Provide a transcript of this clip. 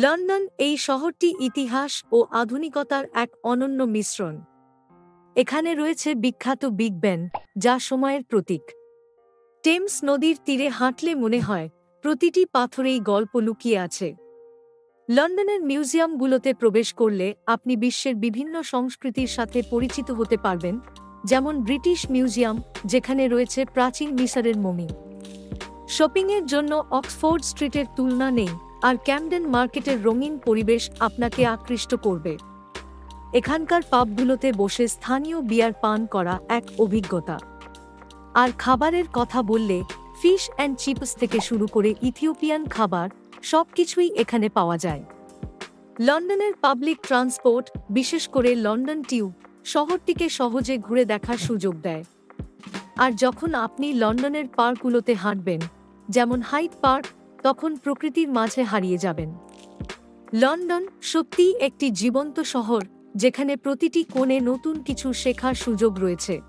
London এই শহরটি ইতিহাস ও আধুনিকতার এক অনন্য মিশ্রণ। এখানে রয়েছে বিখ্যাত বিগ বেন, যা সময়ের প্রতীক। টেমস নদীর তীরে হাঁটলে মনে হয় প্রতিটি পাথরেই গল্প লুকিয়ে আছে। লন্ডনের মিউজিয়ামগুলোতে প্রবেশ করলে আপনি বিশ্বের বিভিন্ন সংস্কৃতির সাথে পরিচিত হতে পারবেন, যেমন ব্রিটিশ মিউজিয়াম, যেখানে রয়েছে প্রাচীন মিশরের মমি। শপিংয়ের জন্য অক্সফোর্ড স্ট্রিটের তুলনা নেই, আর ক্যামডেন মার্কেটের রঙিন পরিবেশ আপনাকে আকৃষ্ট করবে। এখানকার পাবগুলোতে বসে স্থানীয় বিয়ার পান করা এক অভিজ্ঞতা। আর খাবারের কথা বললে ফিশ অ্যান্ড চিপস থেকে শুরু করে ইথিওপিয়ান খাবার, সবকিছুই এখানে পাওয়া যায়। লন্ডনের পাবলিক ট্রান্সপোর্ট, বিশেষ করে লন্ডন টিউব, শহরটিকে সহজে ঘুরে দেখার সুযোগ দেয়। আর যখন আপনি লন্ডনের পার্কগুলোতে হাঁটবেন, যেমন হাইড পার্ক, তখন প্রকৃতির মাঝে হারিয়ে যাবেন। লন্ডন সত্যিই একটি জীবন্ত শহর, যেখানে প্রতিটি কোণে নতুন কিছু শেখার সুযোগ রয়েছে।